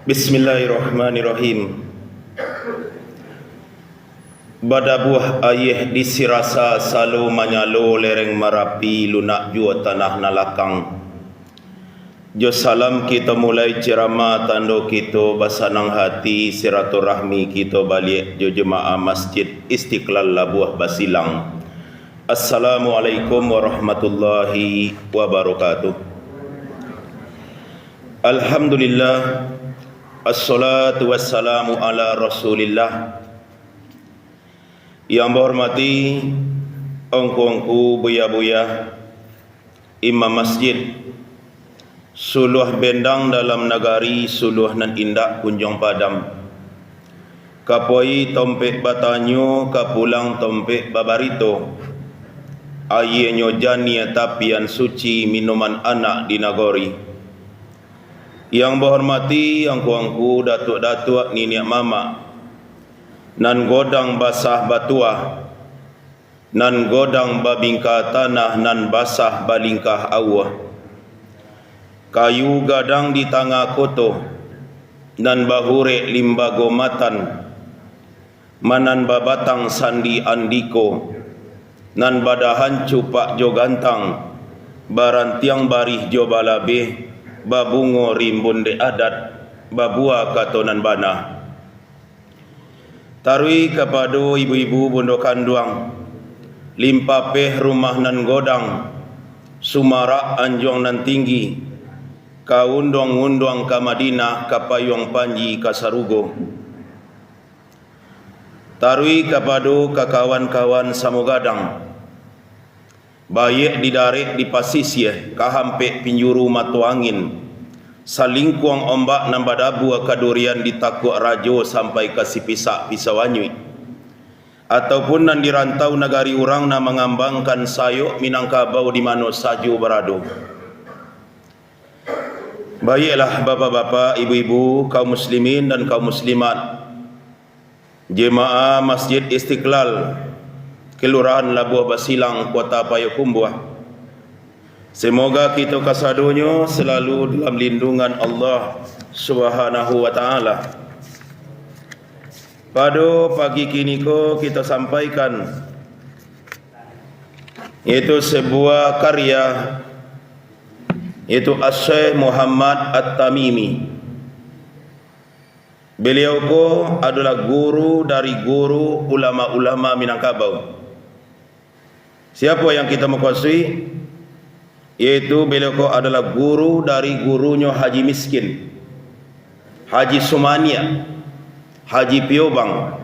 Bismillahirrahmanirrahim. Badabuh ayih disirasa salo manyalo lereng Marapi lunak jua tanah nalakang. Jo salam kita mulai ceramah tando kita basanang hati silaturahmi kita balik jo jemaah Masjid Istiqlal Labuh Basilang. Assalamualaikum warahmatullahi wabarakatuh. Alhamdulillah, assalatu wassalamu ala rasulillah. Yang berhormati ongku-ongku buya-buya imam masjid suluh bendang dalam nagari suluh nan indak kunjung padam, kapoi tompek batanyo kapulang tompek babarito, ayenyo jania tapian suci minuman anak di nagori. Yang berhormati angku-angku datuk-datuk niniak mama nan godang basah batuah, nan godang babingka tanah, nan basah balingkah awah, kayu gadang di tangga koto, nan bahurek limbago matan, manan babatang sandi andiko, nan badahan cupak jo gantang, barantiang barih jo balabeh, babungo rimbun de adat, babua katonan bana. Tarui kepada ibu-ibu bondo kanduang, limpapeh rumah nan godang, sumarak anjong nan tinggi, kaundong-undong ka Madinah, kapayong panji kasarugo. Tarui kepada kawan-kawan samogadang, bayek didarik di pasisih, kahampek pinjuru matu angin, salingkuang ombak nan badabu kadurian ditakuk rajo sampai ke sipisak pisawanyui, ataupun nan dirantau negari orang na mengambangkan sayuk Minangkabau di mana saju berado. Baiklah bapa-bapa, ibu-ibu, kaum muslimin dan kaum muslimat, jemaah Masjid Istiqlal Kelurahan Labuh Basilang, Kota Payakumbuh, semoga kita kasadonyo selalu dalam lindungan Allah Subhanahu wa taala. Pada pagi kini ko kita sampaikan yaitu sebuah karya yaitu Syekh Muhammad At-Tamimi. Beliau ko adalah guru dari guru ulama-ulama Minangkabau. Siapa yang kita maksud? Yaitu beliau ko adalah guru dari gurunya Haji Miskin, Haji Sumania, Haji Piobang.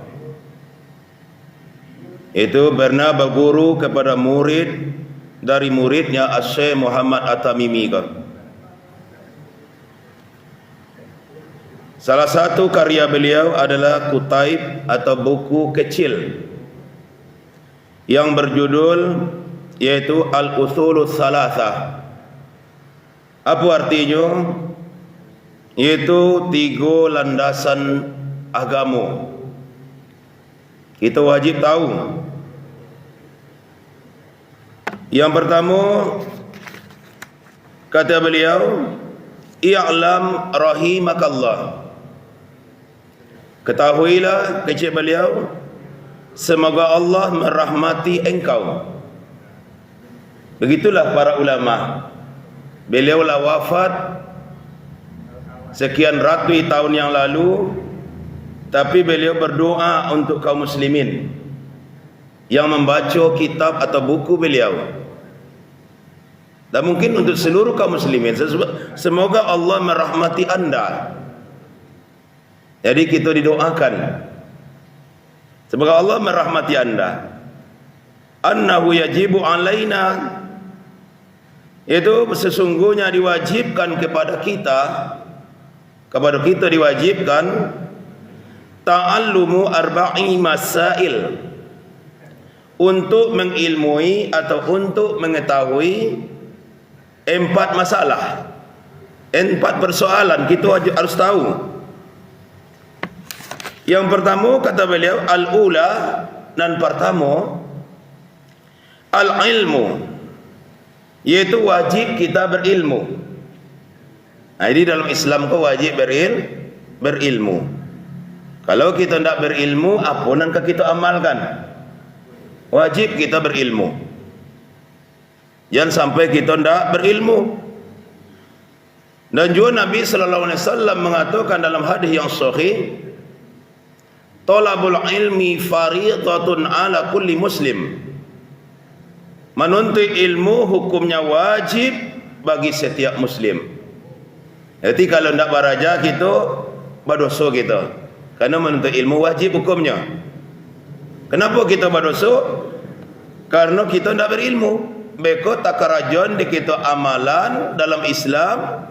Itu pernah berguru kepada murid dari muridnya Syekh Muhammad At-Tamimi. Salah satu karya beliau adalah kutaib atau buku kecil yang berjudul yaitu Al-Usulus Salasah. Apa artinya? Yaitu 3 landasan agama. Kita wajib tahu. Yang pertama, kata beliau, i'lam rahimakallah. Ketahuilah, kecil beliau, semoga Allah merahmati engkau. Begitulah para ulama. Beliau lah wafat sekian ratus tahun yang lalu, tapi beliau berdoa untuk kaum muslimin yang membaca kitab atau buku beliau, dan mungkin untuk seluruh kaum muslimin. Semoga Allah merahmati anda. Jadi kita didoakan semoga Allah merahmati anda. Annahu yajibu alaina, itu sesungguhnya diwajibkan kepada kita diwajibkan ta'allumu arba'i masail, untuk mengilmui atau untuk mengetahui 4 masalah, 4 persoalan kita harus tahu. Yang pertama kata beliau, al-ula, dan pertama al-ilmu, yaitu wajib kita berilmu. Nah, ini dalam Islam kau wajib berilmu. Kalau kita tidak berilmu, apa yang kita amalkan? Wajib kita berilmu. Jangan sampai kita tidak berilmu. Dan juga Nabi sallallahu alaihi wasallam mengatakan dalam hadis yang sahih, talabul ilmi fariidatun ala kulli muslim. Menuntut ilmu hukumnya wajib bagi setiap muslim. Jadi kalau tidak beraja kita berdosa kita. Karena menuntut ilmu wajib hukumnya. Kenapa kita berdosa? Karena kita tidak berilmu. Beko takarajon di kita amalan dalam Islam,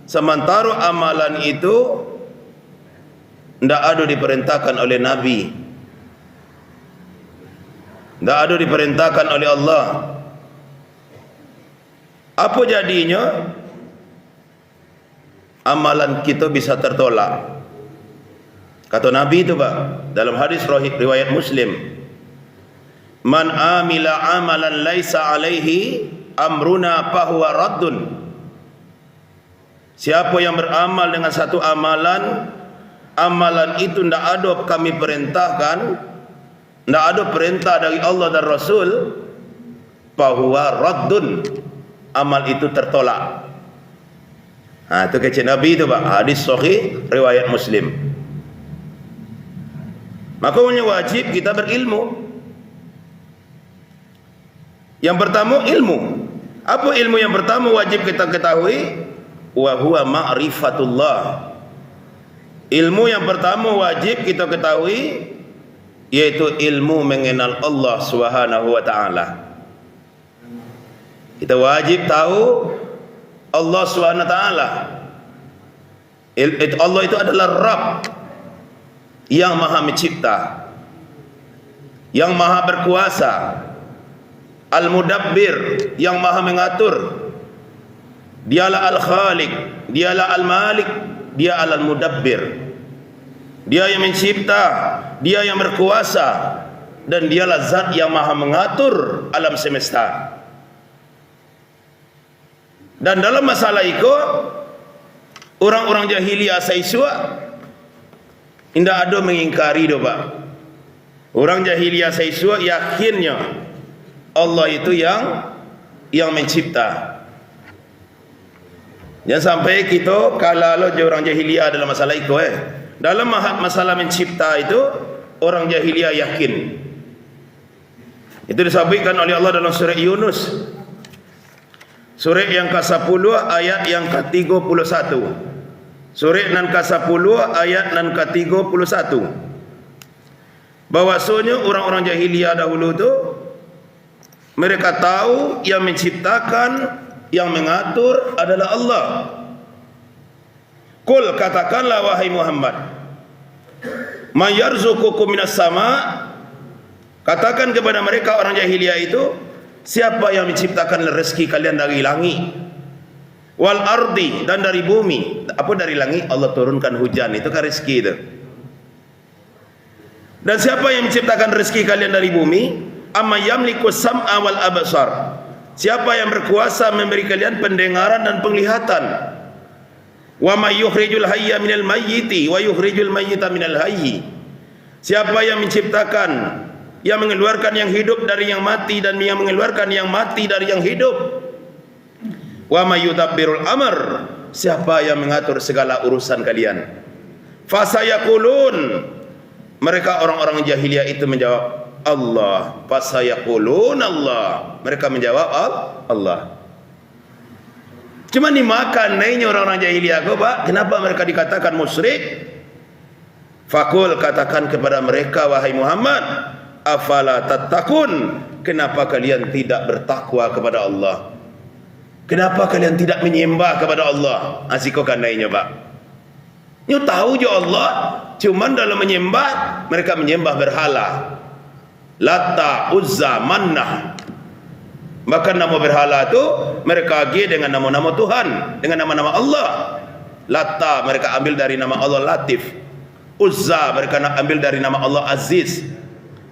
sementara amalan itu tidak ada diperintahkan oleh Nabi, tidak ada diperintahkan oleh Allah. Apa jadinya? Amalan kita bisa tertolak. Kata Nabi itu Pak, dalam hadis riwayat Muslim, man amila amalan laisa alaihi amruna fahuwa raddun. Siapa yang beramal dengan satu amalan, amalan itu tidak ada kami perintahkan, tidak ada perintah dari Allah dan Rasul, fahuwa raddun, amal itu tertolak. Itu kata Nabi itu Pak, hadis sahih riwayat Muslim. Maka wajib kita berilmu. Yang pertama ilmu. Apa ilmu yang pertama wajib kita ketahui? Wa huwa ma'rifatullah. Ilmu yang pertama wajib kita ketahui yaitu ilmu mengenal Allah Subhanahu wa taala. Kita wajib tahu Allah Subhanahu wa taala. Allah itu adalah Rabb yang Maha Mencipta, yang Maha Berkuasa, Al-Mudabbir, yang Maha Mengatur. Dialah Al-Khaliq, dialah Al-Malik, dia Al-Mudabbir. Dia yang mencipta, dia yang berkuasa, dan dialah zat yang Maha mengatur alam semesta. Dan dalam masalah itu orang-orang jahiliyah saiswa tidak ada mengingkari do Pak. Orang jahiliyah saiswa yakinnya Allah itu yang mencipta. Jangan sampai kita kalau orang jahiliyah dalam masalah itu dalam masalah mencipta itu orang jahiliyah yakin. Itu disampaikan oleh Allah dalam surah Yunus, surah yang ke-10 ayat yang ke-31. Surah yang ke-10 ayat yang ke-31. Bahwasanya orang-orang jahiliyah dahulu itu mereka tahu yang menciptakan, yang mengatur adalah Allah. Qul, katakanlah wahai Muhammad, may yarzuqukum minas sama, katakan kepada mereka orang jahiliyah itu, siapa yang menciptakan rezeki kalian dari langit, wal ardi, dan dari bumi. Apa dari langit? Allah turunkan hujan, itu kan rezeki itu. Dan siapa yang menciptakan rezeki kalian dari bumi? Amma yamliku sam'a wal absar, siapa yang berkuasa memberi kalian pendengaran dan penglihatan. Wa may yukhrijul hayya minal mayyiti wa yukhrijul mayyita minal hayyi, siapa yang menciptakan, yang mengeluarkan yang hidup dari yang mati dan yang mengeluarkan yang mati dari yang hidup. Wa may yudabbirul amr, siapa yang mengatur segala urusan kalian. Fasayaqulun, mereka orang-orang jahiliyah itu menjawab Allah. Fasayaqulun Allah, mereka menjawab Allah. Cuma dimakan naiknya orang-orang jahiliyah kau Pak. Kenapa mereka dikatakan musyrik? Fakul, katakan kepada mereka wahai Muhammad, afala tattaqun, kenapa kalian tidak bertakwa kepada Allah? Kenapa kalian tidak menyembah kepada Allah? Asikokan naiknya Pak. Nyu tahu je Allah, cuman dalam menyembah mereka menyembah berhala. Lata, Uzza, Mannah. Bahkan nama berhala itu mereka agi dengan nama-nama Tuhan, dengan nama-nama Allah. Lata mereka ambil dari nama Allah Latif. Uzza mereka ambil dari nama Allah Aziz.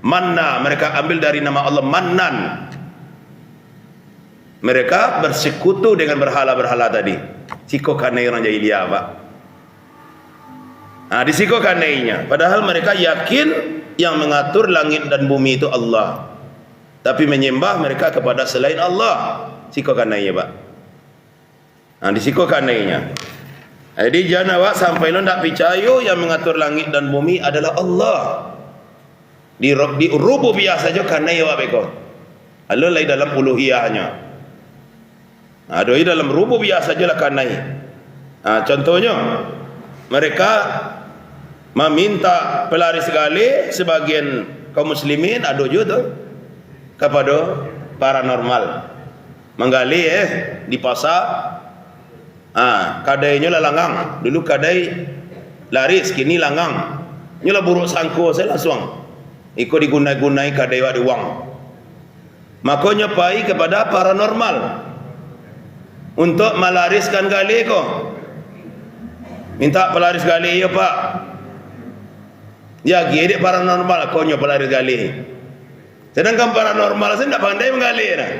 Manna mereka ambil dari nama Allah Mannan. Mereka bersekutu dengan berhala-berhala tadi. Ciko karena orang jahiliyah Pak. Disiko kanainya. Padahal mereka yakin yang mengatur langit dan bumi itu Allah. Tapi menyembah mereka kepada selain Allah. Siko kanainya, Pak. Disiko kanainya. Jadi jangan awak sampai lo tak percaya yang mengatur langit dan bumi adalah Allah. Di rububiyah saja kanai awak beko. Allah lain dalam uluhiyahnya. Doi dalam rububiyah sajalah kanai. Contohnya mereka meminta pelaris gali sebagian kaum muslimin ada juga kepada paranormal. Menggali di pasar. Kadainya lah langang. Dulu kadai laris, kini langang. Nyolah buruk sangko saya langsung ikut digunai-gunai kadai wak uang. Makanya pai kepada paranormal untuk melariskan gali kok. Minta pelaris gali ya Pak. Ya gede paranormal konyo pelaris gali. Sedangkan paranormal saya tidak pandai menggali nah.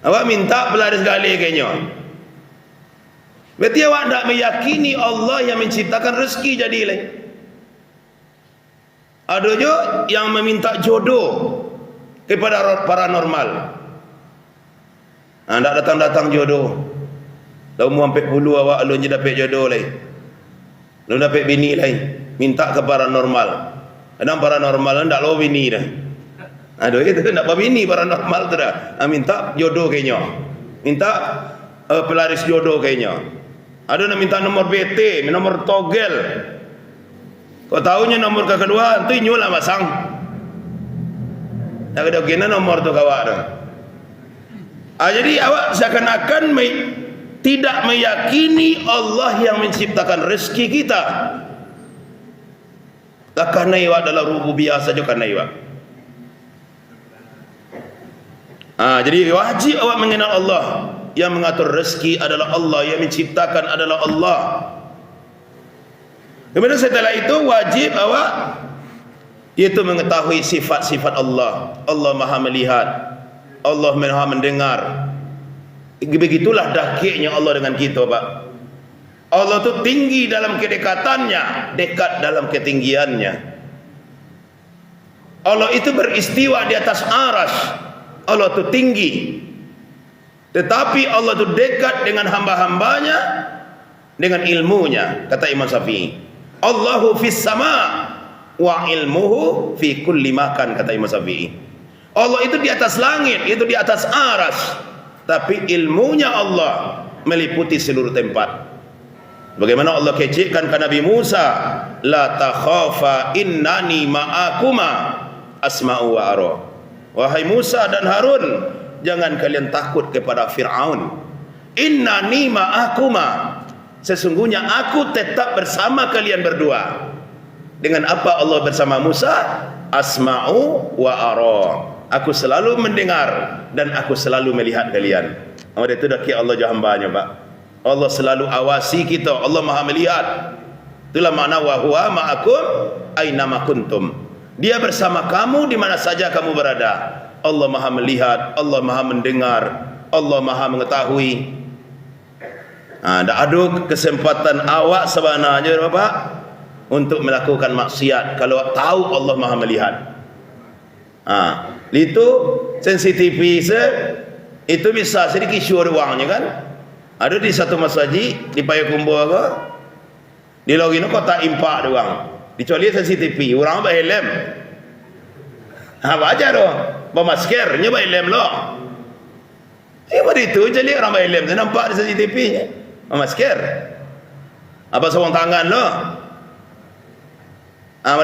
Awak minta pelaris gali kayaknya. Berarti awak tidak meyakini Allah yang menciptakan rezeki jadi le. Ada juga yang meminta jodoh kepada paranormal. Tidak datang-datang jodoh. Lau mu sampai puluh awak lu je dapat jodoh lai. Lu dapat bini lai. Minta ke paranormal. Kadang paranormal ndak lo bini dah. Aduh itu ndak apa bini paranormal tu dah. Minta jodoh kayaknya. Minta pelaris jodoh kayaknya. Ada nak minta nomor BT, nomor togel. Kau tahunya nomor kedua tu nyulah masang. Nak ada gena nomor tu kawak dah. Jadi awak seakan-akan tidak meyakini Allah yang menciptakan rezeki kita. Tak karena iwa dalam rububiyah saja karena iwa. Jadi wajib awak mengenal Allah. Yang mengatur rezeki adalah Allah, yang menciptakan adalah Allah. Kemudian setelah itu wajib awak yaitu mengetahui sifat-sifat Allah. Allah Maha melihat, Allah Maha mendengar. Begitulah dakiknya Allah dengan kita, Pak. Allah itu tinggi dalam kedekatannya, dekat dalam ketinggiannya. Allah itu beristiwa di atas aras. Allah itu tinggi. Tetapi Allah itu dekat dengan hamba-hambanya dengan ilmunya, kata Imam Syafi'i. Allahu fis sama wa ilmuhu fi kulli makan, kata Imam Syafi'i. Allah itu di atas langit, itu di atas aras, tapi ilmunya Allah meliputi seluruh tempat. Bagaimana Allah kecikkan ke Nabi Musa, la takhafa innani ma'akuma asma'u wa ara. Wahai Musa dan Harun, jangan kalian takut kepada Fir'aun. Innani ma'akuma, sesungguhnya aku tetap bersama kalian berdua. Dengan apa Allah bersama Musa? Asma'u wa ara, aku selalu mendengar dan aku selalu melihat kalian. Itu dakik Allah hambanya, Pak. Allah selalu awasi kita. Allah Maha melihat. Itulah makna wa huwa ma'akum aina ma kuntum. Dia bersama kamu di mana saja kamu berada. Allah Maha melihat, Allah Maha mendengar, Allah Maha mengetahui. Tak ada kesempatan awak sebenarnya, Bapak, untuk melakukan maksiat kalau tahu Allah Maha melihat. Itu sensitifis itu bisa sedikit syur uangnya kan. Ada di satu masjid di Payakumbuh ke, di login kau tak impak doang. Dicuali CCTV, orang berhelm. Apa aja doh, bermasker, nyoba helm lo. Itu jadi orang berhelm, saya nampak di CCTV, bermasker. Apa sarung tangan lo?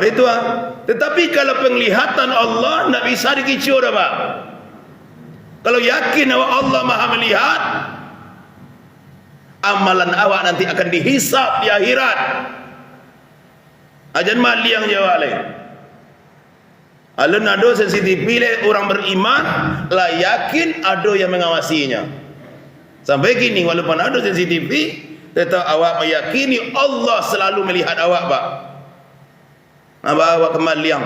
Itu Tetapi kalau penglihatan Allah tidak bisa dikicur, Pak. Kalau yakin bahwa Allah Maha melihat, amalan awak nanti akan dihisap di akhirat. Ajan mali yang jawab lain. Alun ada CCTV le orang beriman lah yakin ada yang mengawasinya. Sampai kini walaupun ada CCTV, tetap awak meyakini Allah selalu melihat awak, Pak. Awak kemaliang,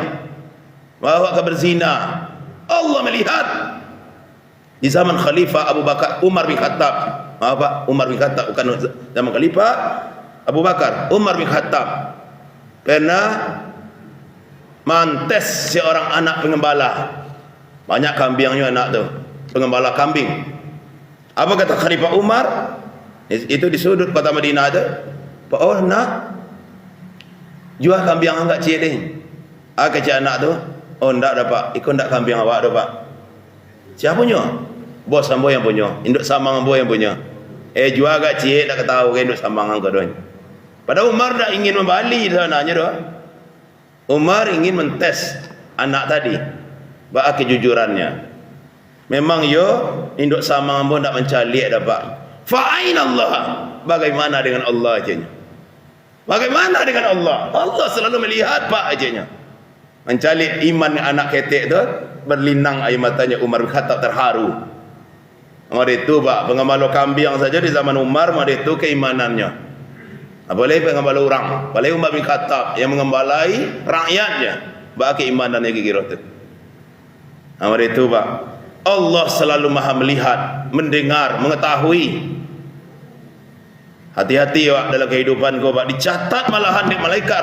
awak berzina, Allah melihat. Di zaman Khalifah Abu Bakar Umar bin Khattab, Umar bin Khattab bukan zaman Khalifah, Abu Bakar, Umar bin Khattab. Karena mantes seorang anak pengembala. Banyak kambingnya anak tu, pengembala kambing. Apa kata Khalifah Umar? Itu di sudut kota Madinah tu. Oh nak jual kambing enggak cik ni? Kecik anak tu. Oh enggak dapat, ikut enggak kambing awak dapat. Siapa punya? Bos ambo yang punya, induk samang ambo yang punya. Jual agak cik tak tahu ke induk samang angko doin. Padahal Umar dah ingin membali sananya doh. Umar ingin mentes anak tadi, bak kejujurannya. Memang yo induk samang ambo nak mencalik dapat. Fa aina Allah? Bagaimana dengan Allah ajanya? Bagaimana dengan Allah? Allah selalu melihat pak ajanya. Mencalik iman anak ketek tu, berlinang air matanya Umar bin Khattab terharu. Umar itu pak pengembala kambing saja di zaman Umar, Umar itu keimanannya. Apalagi pengembala orang, apalagi Umar bin Khattab yang mengembalai rakyatnya, bak keimanannya kira tu. Umar itu pak, Allah selalu maha melihat, mendengar, mengetahui. Hati-hati wak dalam kehidupan kau pak, dicatat malahan di malaikat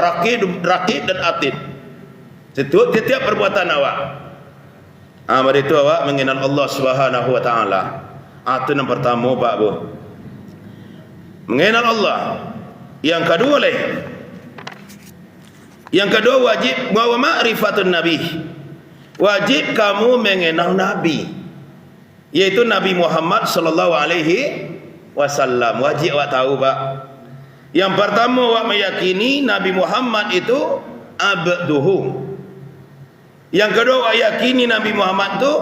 rakib dan atid. Setiap perbuatan awak. Pada itu awak mengenal Allah Subhanahu wa taala. Itu yang pertama pak bu. Mengenal Allah. Yang kedua wajib wa ma'rifatun nabi. Wajib kamu mengenal nabi. Yaitu Nabi Muhammad sallallahu alaihi wasallam. Wajib awak tahu pak. Yang pertama awak meyakini Nabi Muhammad itu abduhu. Yang kedua awak yakini Nabi Muhammad itu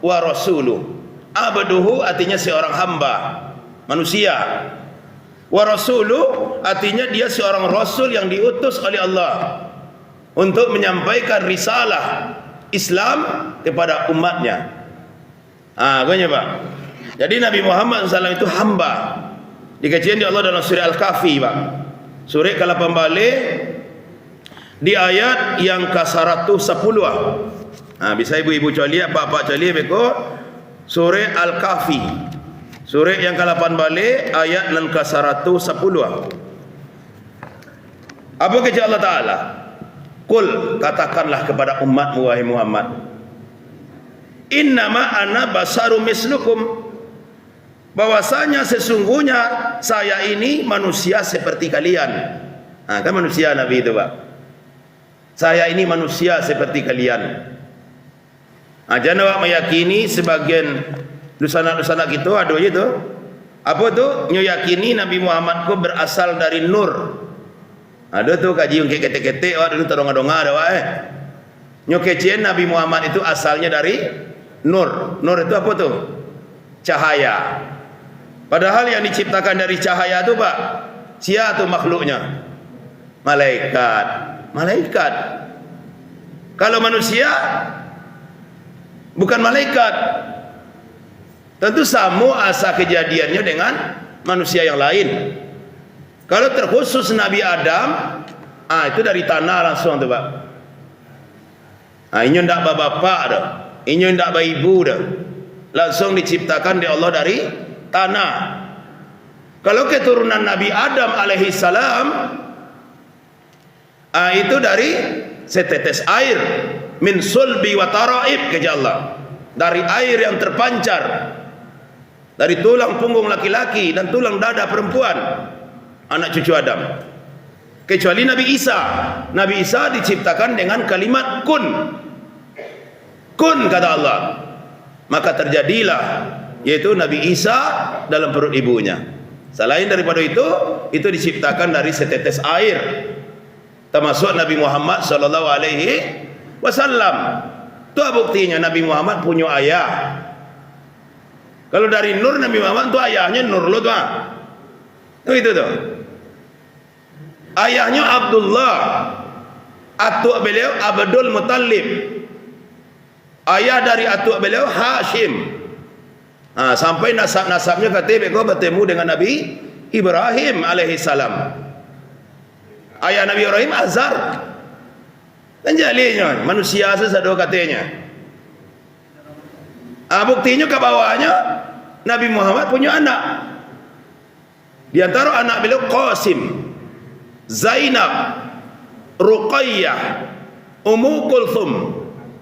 wa rasuluh. Abduhu artinya seorang hamba, manusia. Wa rasuluh artinya dia seorang rasul yang diutus oleh Allah untuk menyampaikan risalah Islam kepada umatnya. Gonya pak. Jadi Nabi Muhammad SAW itu hamba. Dikajian di Allah dalam surah Al-Kahfi pak. Surah ke-8 balik di ayat yang ke-110. Bisa ibu-ibu caliak, bapak caliak beko surah Al-Kahfi. Surah yang ke-8 balik ayat yang ke-110. Apa kata Allah Ta'ala? Qul, katakanlah kepada umatmu wahai Muhammad, innama ana basarum mislukum, bahwasanya sesungguhnya saya ini manusia seperti kalian. Kan manusia Nabi itu pak. Saya ini manusia seperti kalian. Jangan awak meyakini sebagian dusana-dusana gitu ada itu. Apa tu? Nyakini Nabi Muhammad ku berasal dari nur. Ada tu kaji yang ketek-ketek awak dulu terdonga-donga ada awak Nyokecien Nabi Muhammad itu asalnya dari nur. Nur itu apa tu? Cahaya. Padahal yang diciptakan dari cahaya itu pak, siapa tu makhluknya? Malaikat. Malaikat. Kalau manusia bukan malaikat. Tentu sama asal kejadiannya dengan manusia yang lain. Kalau terkhusus Nabi Adam, itu dari tanah langsung tu pak. Ini ndak bapak dah. Ini ndak ibu dah. Langsung diciptakan di Allah dari tanah. Kalau keturunan Nabi Adam alaihi salam, itu dari setetes air, min sulbi wa taraib, kata Allah, dari air yang terpancar dari tulang punggung laki-laki dan tulang dada perempuan, anak cucu Adam. Kecuali Nabi Isa. Nabi Isa diciptakan dengan kalimat kun. Kun kata Allah, maka terjadilah, yaitu Nabi Isa dalam perut ibunya. Selain daripada itu diciptakan dari setetes air, termasuk Nabi Muhammad sallallahu alaihi wasallam. Itu buktinya Nabi Muhammad punya ayah. Kalau dari nur Nabi Muhammad tu ayahnya Nur Lut itu tu. Ayahnya Abdullah, atuk beliau Abdul Muttalib. Ayah dari atuk beliau Hashim. Sampai nasab-nasabnya kata beko bertemu dengan Nabi Ibrahim alaihi salam. Ayah Nabi Ibrahim Azhar. Dan jalinya manusia sesado katanya. Buktinya ke bawahnya Nabi Muhammad punya anak. Di antara anak beliau Qasim. Zainab, Ruqayyah, Ummu Kulthum,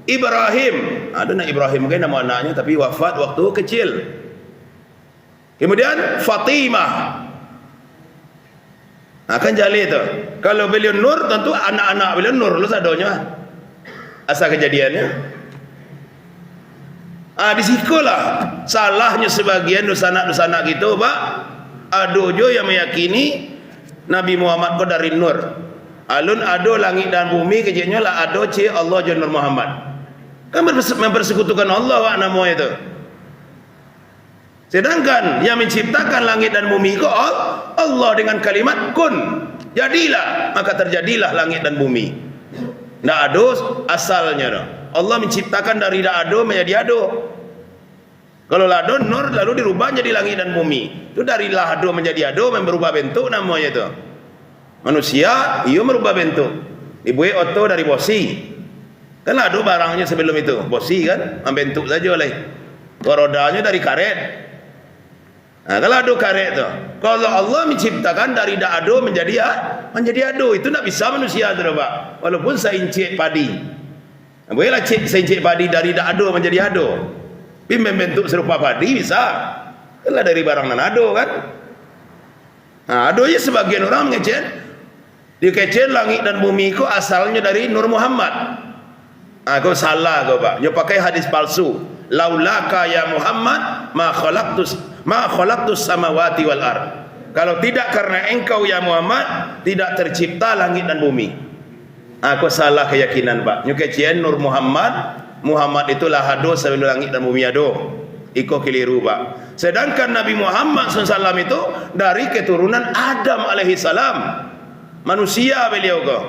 Ibrahim. Ada nak Ibrahim kan nama anaknya tapi wafat waktu kecil. Kemudian Fatimah. Akan jali tu. Kalau beliau Nur tentu anak-anak beliau Nur lu sadonya. Asal kejadiannya. Di sikulah salahnya sebagian dosa-dosa gitu, Pak. Adojo yang meyakini Nabi Muhammad ko dari Nur. Alun ado langit dan bumi kejadiannya lah ado ce Allah je Nur Muhammad. Kan mempersekutukan Allah wa nama itu. Sedangkan yang menciptakan langit dan bumi itu Allah dengan kalimat kun. Jadilah, maka terjadilah langit dan bumi. Ndak ado asalnya. Allah menciptakan dari ndak ado menjadi ado. Kalau lado nur lalu dirubah jadi langit dan bumi. Itu dari lado menjadi ado berubah bentuk namanya itu. Manusia ia merubah bentuk. Dibuat oto dari bosi. Kan lado barangnya sebelum itu, bosi kan, membentuk saja oleh. Rodanya dari karet. Nah, kalau ado karet tu. Kalau Allah menciptakan dari dak ado menjadi ado, itu tak bisa manusia tu, Pak. Walaupun seincik padi. Bolehlah seincik padi dari dak ado menjadi ado. Tapi membentuk serupa padi bisa. Itulah dari barang nan ado kan. Nah, adonya sebagian orang mengecen. Dikecen langit dan bumi itu asalnya dari Nur Muhammad. Kau salah kau, Pak. Dia pakai hadis palsu. Laulaka ya Muhammad ma khalaqtus samawati wal ard. Kalau tidak karena engkau ya Muhammad, tidak tercipta langit dan bumi. Aku salah keyakinan, Pak. Nyukecien Nur Muhammad. Muhammad itulah ado sebelum langit dan bumi ado. Iko keliru, Pak. Sedangkan Nabi Muhammad SAW itu dari keturunan Adam alaihi salam. Manusia beliau kok.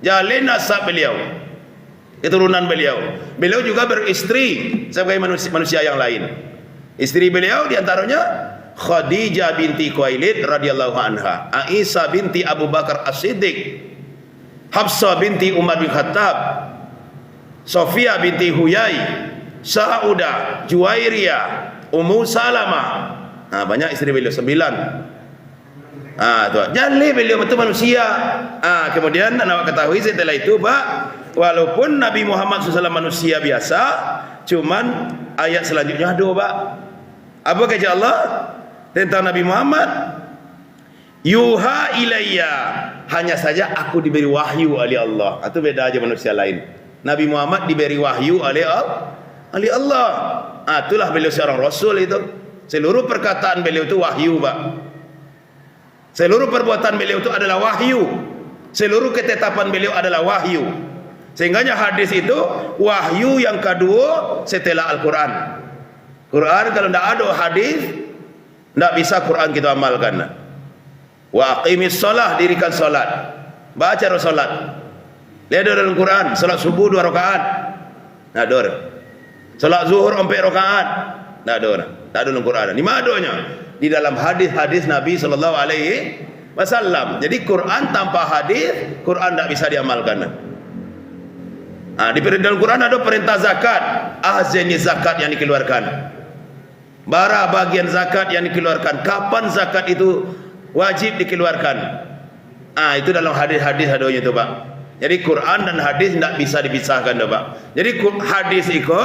Jalin nasab beliau. Keturunan beliau. Beliau juga beristri sebagai manusia yang lain. Istri beliau diantaranya Khadijah binti Khuwailid radhiyallahu anha, Aisyah binti Abu Bakar As-Siddiq, Hafsah binti Umar bin Khattab, Sofia binti Huyai, Saudah, Juwairiyah, Ummu Salamah. Banyak istri beliau 9. Tuan. Jali beliau betul manusia. Kemudian anda ketahui setelah itu, Pak, walaupun Nabi Muhammad SAW manusia biasa, cuman ayat selanjutnya ada, Pak. Apa kata Allah tentang Nabi Muhammad? Yuha ilayya, hanya saja aku diberi wahyu oleh Allah. Itu beda aja manusia lain. Nabi Muhammad diberi wahyu oleh Allah. Itulah beliau seorang rasul itu. Seluruh perkataan beliau itu wahyu, Pak. Seluruh perbuatan beliau itu adalah wahyu. Seluruh ketetapan beliau adalah wahyu. Sehingganya hadis itu wahyu yang kedua setelah Al-Quran. Quran kalau tidak ada hadis, tidak bisa Quran kita amalkan. Wa aqimis shalah, dirikan salat. Baca salat. Lihat dalam Quran, salat subuh 2 rakaat. Tidak ada. Salat zuhur 4 rakaat. Tidak ada. Tak ada dalam Quran. Di mana adanya? Di dalam hadis-hadis Nabi sallallahu alaihi wasallam. Jadi Quran tanpa hadis, Quran tidak bisa diamalkan. Di dalam Quran ada perintah zakat, jenis zakat yang dikeluarkan. Bara bagian zakat yang dikeluarkan. Kapan zakat itu wajib dikeluarkan? Itu dalam hadis-hadis adanya itu, Pak. Jadi Quran dan hadis tidak bisa dipisahkan, Pak. Jadi hadis itu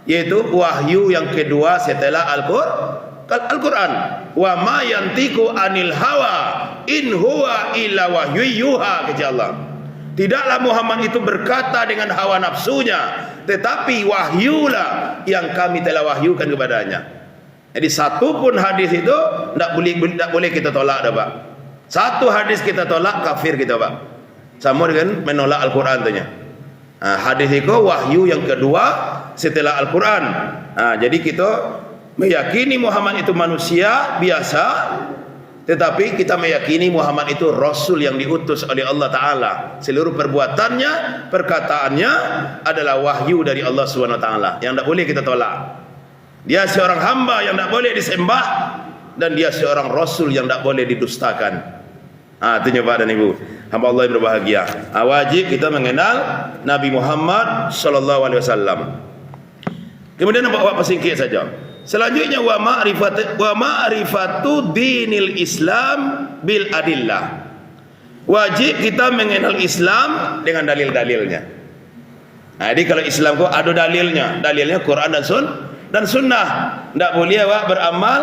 yaitu wahyu yang kedua setelah Al-Quran. Wa ma yantiqu anil hawa in huwa illa wahyu yuha, kata Allah. Tidaklah Muhammad itu berkata dengan hawa nafsunya, tetapi wahyulah yang kami telah wahyukan kepadanya. Jadi satu pun hadis itu tidak boleh kita tolak, dah, Pak. Satu hadis kita tolak, kafir kita, Pak. Sama dengan menolak Al-Quran tanya. Hadis itu wahyu yang kedua setelah Al-Quran. Jadi kita meyakini Muhammad itu manusia biasa, tetapi kita meyakini Muhammad itu Rasul yang diutus oleh Allah Ta'ala. Seluruh perbuatannya, perkataannya adalah wahyu dari Allah SWT yang tidak boleh kita tolak. Dia seorang hamba yang tidak boleh disembah, dan dia seorang Rasul yang tidak boleh didustakan. Itu Pak dan Ibu, hamba Allah yang berbahagia. Wajib kita mengenal Nabi Muhammad SAW. Kemudian nampak persingkit saja. Selanjutnya wa ma'rifatu dinil Islam bil adillah. wajib kita mengenal Islam dengan dalil-dalilnya. Nah, jadi kalau Islam kok ada dalilnya Quran dan Sunnah. Tak boleh awak beramal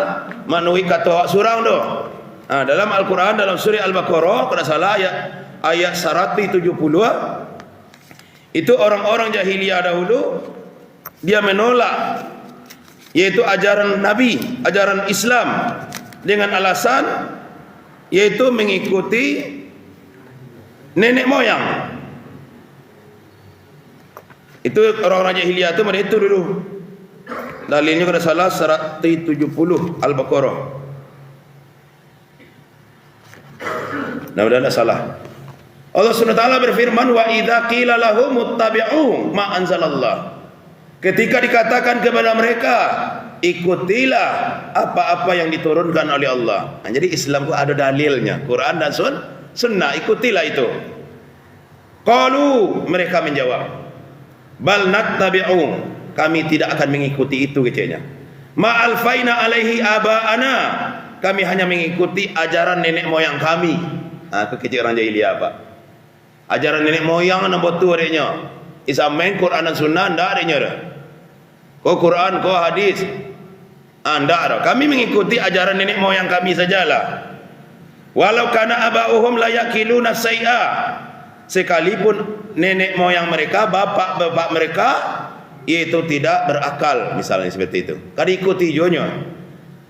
menuhi kata awak surang tu. Dalam Al-Quran, dalam surah Al-Baqarah, kalau salah ayat 170, itu orang-orang jahiliyah dahulu dia menolak yaitu ajaran Nabi, ajaran Islam, dengan alasan yaitu mengikuti nenek moyang. Itu orang-orang jahiliyah itu mereka itu dulu. Dalilnya kalau salah 170 Al-Baqarah. Mudah-mudahan tak salah. Allah SWT berfirman, wa idza qila lahum muttabi'u ma anzalallah. Ketika dikatakan kepada mereka, ikutilah apa-apa yang diturunkan oleh Allah. Jadi Islam itu ada dalilnya, Quran dan Sunnah, ikutilah itu. Qalu, mereka menjawab, bal nattabi'u, kami tidak akan mengikuti itu kecilnya. Ma alfaina alaihi aba'ana, kami hanya mengikuti ajaran nenek moyang kami. Kecil orang jahiliyah apa? Ajaran nenek moyang nombor tu adanya. Isamain Quran dan Sunnah ndak adanya. Kau Quran, kau hadis. Ndak ada. Kami mengikuti ajaran nenek moyang kami sajalah. Walau kana aba'uhum la yaqiluna say'a. Sekalipun nenek moyang mereka, bapak-bapak mereka itu tidak berakal, misalnya seperti itu. Kada ikuti jonya.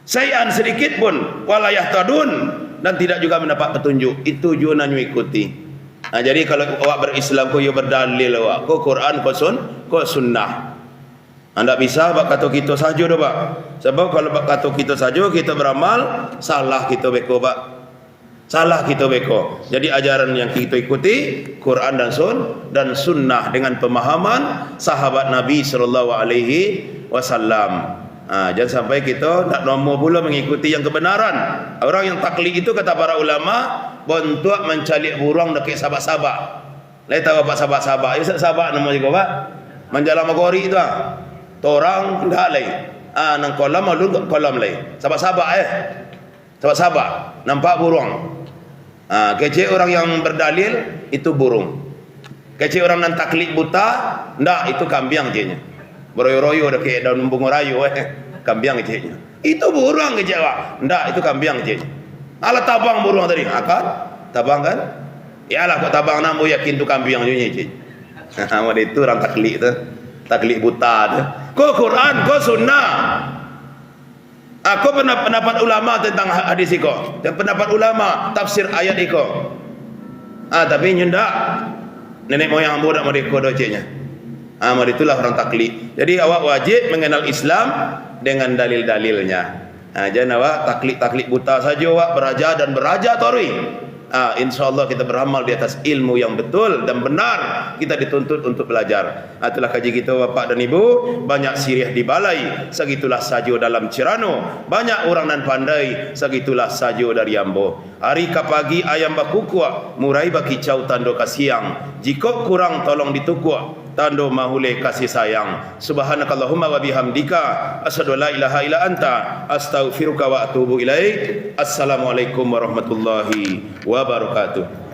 Say'an sedikit pun wala yahtadun, dan tidak juga mendapat petunjuk. Itu juga nak ikuti. Jadi kalau awak berislam kau berdalil awak, kau Quran, kau Sunnah. Anda bisa bak kata kita saja dah pak. Sebab kalau bak kata kita saja kita beramal, salah kita beko pak. Salah kita beko. Jadi ajaran yang kita ikuti Quran dan Sunnah dengan pemahaman sahabat Nabi SAW. Jangan sampai kita tak nombor pula mengikuti yang kebenaran. Orang yang taklid itu kata para ulama bentuk mencalik burung dekat sabak-sabak. Lai tahu apa sabak-sabak? Ya sabak nama juga pak. Menjalan magori itu Torang dah lai. Nang kolam malu kolam lai. Sabak-sabak Sabak-sabak nampak burung. Kecil orang yang berdalil itu burung. Kecil orang yang taklid buta, ndak itu kambing kecilnya. Beroyo-royo dekat daun bunga rayu kambing kecilnya. Itu burung kecil pak. Ndak itu kambing kecilnya. Alah tabang burung tadi. Kan? Tabang kan? Yalah kok tabang nak yakin tu kambing juga kecil. Ada itu orang taklid tu. Taklid buta tu. Kau Quran, kau Sunnah. Aku pernah pendapat ulama tentang hadis itu. Dan pendapat ulama tafsir ayat itu. Tapi nyendak. Nenek moyang budak mereka docenya. Itulah orang taklid. Jadi awak wajib mengenal Islam dengan dalil-dalilnya. Jangan awak taklid buta saja awak beraja tori. InsyaAllah kita beramal di atas ilmu yang betul dan benar. Kita dituntut untuk belajar. Itulah kaji kita bapak dan ibu. Banyak sirih di balai, segitulah sajo dalam Cirano. Banyak orang nan pandai, segitulah sajo dari Ambo. Hari ke pagi ayam bakukua, murai baki cau tando kasiang. Jika kurang tolong ditukua, tando mahule kasih sayang. Subhanakallahumma wa bihamdika, asyhadu an la ilaha illa anta, astaghfiruka wa atubu ilaik. Assalamualaikum warahmatullahi wabarakatuh.